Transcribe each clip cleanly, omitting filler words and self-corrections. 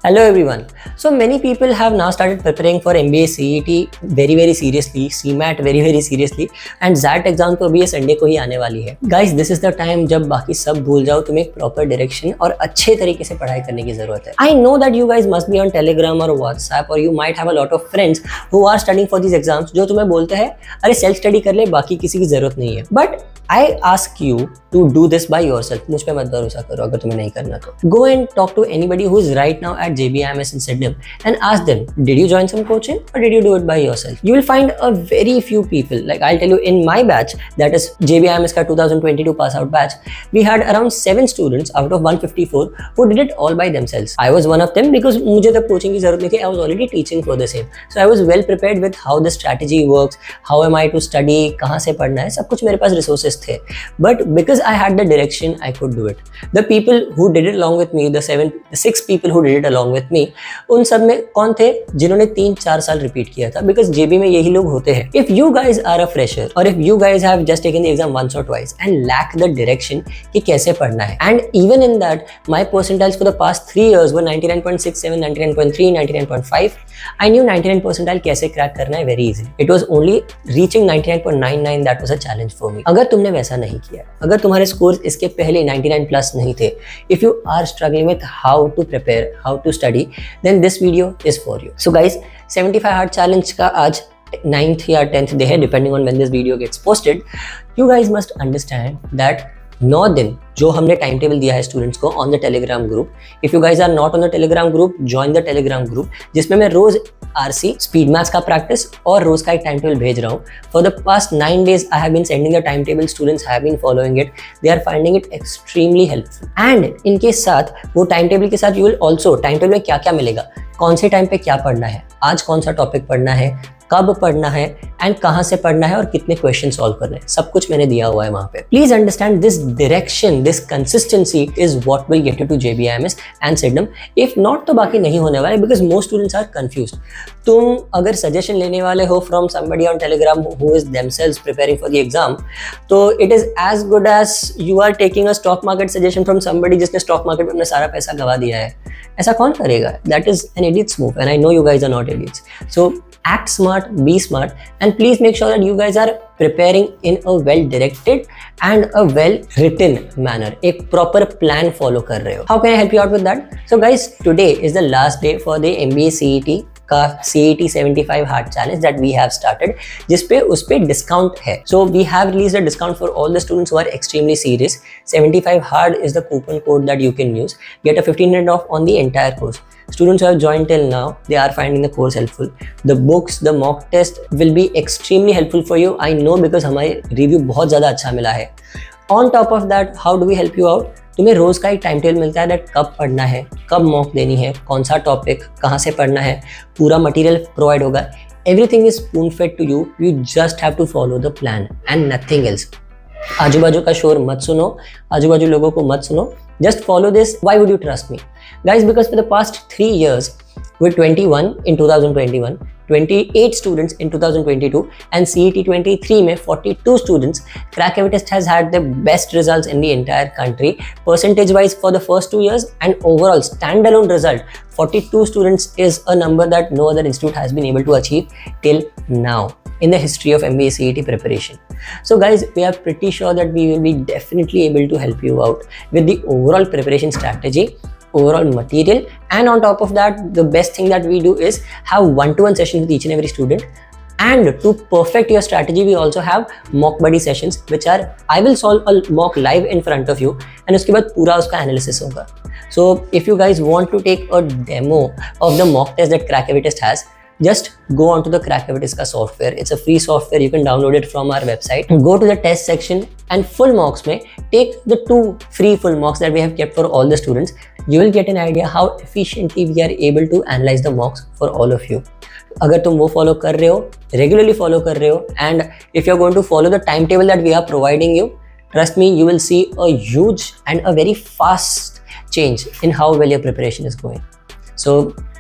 Hello everyone. So many people have now started preparing for MBA CET very seriously, CMAT very seriously, and ZAT exam तो अभी ये Sunday को ही आने वाली है. Guys, this is the time जब बाकी सब भूल जाओ, तुम्हें एक proper direction और अच्छे तरीके से पढ़ाई करने की जरूरत है. I know that you guys must be on Telegram or WhatsApp or you might have a lot of friends who are studying for these exams जो तुम्हें बोलते हैं अरे सेल्फ स्टडी कर ले, बाकी किसी की जरूरत नहीं है. But I ask you to do this by yourself. मुझ पे मत भरोसा करो अगर तुम्हें नहीं करना तो. Go and talk to anybody who is right now at JBIMS in Sydney and ask them, did you join some coaching or did you do it by yourself? You will find a very few people. Like I'll tell you, in my batch, that is JBIMS का 2022 pass out batch, we had around 7 students out of 154 who did it all by themselves. I was one of them because मुझे तब coaching की जरूरत नहीं थी. I was already teaching for the same. So I was well prepared with how the strategy works, how am I to study, कहाँ से पढ़ना है, सब कुछ मेरे पास resources थे. But because I had the direction, I could do it. The people who did it along with me, the 6 people who did it along with me, उन सब में कौन थे जिन्होंने 3-4 साल रिपीट किया था? Because JB में यही लोग होते हैं. If you guys are a fresher or if you guys have just taken the exam once or twice and lack the direction कि कैसे पढ़ना है, and even in that my percentiles for the past 3 years were 99.67, 99.3, 99.5. I knew 99 percentile कैसे crack करना है very easy. It was only reaching 99.99 that was a challenge for me. अगर तुमने वैसा नहीं किया, अगर तुम्हारे स्कोर्स इसके पहले 99 प्लस नहीं थे, if you are struggling with how to prepare, how to study, then this video is for you. So guys, 75 hard challenge का आज 9th या 10th day है, depending on when this video gets posted. You guys must understand that 9 दिन जो हमने time table दिया है students को on the Telegram group. If you guys are not on the Telegram group, join the Telegram group जिसमें मैं रोज RC speed maths का प्रैक्टिस और रोज का एक टाइम टेबल भेज रहा हूँ. For the past 9 days I have been sending the time table. Students have been following it, they are finding it extremely helpful. And इनके साथ वो टाइम टेबल के साथ you will also, time table में क्या क्या मिलेगा, कौन से टाइम पे क्या पढ़ना है, आज कौन सा टॉपिक पढ़ना है, कब पढ़ना है एंड कहाँ से पढ़ना है और कितने क्वेश्चन सॉल्व करने हैं, सब कुछ मैंने दिया हुआ है वहाँ पे. Please understand this direction, this consistency is what will get you to JBIMS and Sydenham. If not तो बाकी नहीं होने वाले, because most students are confused. तुम अगर सजेशन लेने वाले हो from somebody on Telegram who is themselves preparing for the exam, तो it is as good as you are taking a stock market suggestion from somebody जिसने stock market में अपना सारा पैसा गवा दिया है. ऐसा कौन करेगा? That is an idiots move and I know you guys are not idiots. So act smart, be smart, and please make sure that you guys are preparing in a well directed and a well written manner. एक proper plan follow कर रहे हो. How can I help you out with that? So guys, today is the last day for the MBA CET का CET 75 hard challenge that we have started, जिसपे उस पे discount है. So we have released a discount for all the students who are extremely serious. 75 hard is the coupon code that you can use. Get a 15% off on the entire course. Students who have joined till now, they are finding the course helpful. The books, the mock test will be extremely helpful for you. I know because हमारे review बहुत ज़्यादा अच्छा मिला है. On top of that, how do we help you out? तुम्हें रोज का एक time table मिलता है दैट कब पढ़ना है, कब मॉक देनी है, कौन सा टॉपिक, कहाँ से पढ़ना है, पूरा मटेरियल प्रोवाइड होगा. Everything is spoon fed to you. You just have to follow the plan and nothing else. आजू बाजू का शोर मत सुनो, आजू बाजू लोगों को मत सुनो. Just follow this. Why would you trust me? Guys, because for the past 3 years, we're 21 in 2021, 28 students in 2022, and CET 23 में 42 students. Crackavitist has had the best results in the entire country, percentage wise for the first 2 years, and overall standalone result, 42 students is a number that no other institute has been able to achieve till now in the history of MBA CET preparation. So guys, we are pretty sure that we will be definitely able to help you out with the overall preparation strategy, overall material, and on top of that, the best thing that we do is have one-to-one sessions with each and every student. And to perfect your strategy, we also have mock buddy sessions, which are I will solve a mock live in front of you, and उसके बाद पूरा उसका analysis होगा. So if you guys want to take a demo of the mock test that Crackavitist has, just go onto the Crackavitist का software. It's a free software. You can download it from our website. Go to the test section and full mocks में take the 2 free full mocks that we have kept for all the students. You will get an idea how efficiently we are able to analyze the mocks for all of you. अगर तुम वो follow कर रहे हो, regularly follow कर रहे हो, and if you're going to follow the timetable that we are providing you, trust me, you will see a huge and a very fast change in how well your preparation is going. So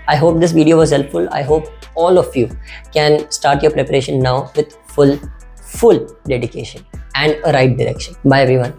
I hope this video was helpful. I hope all of you can start your preparation now with full dedication and a right direction. Bye everyone.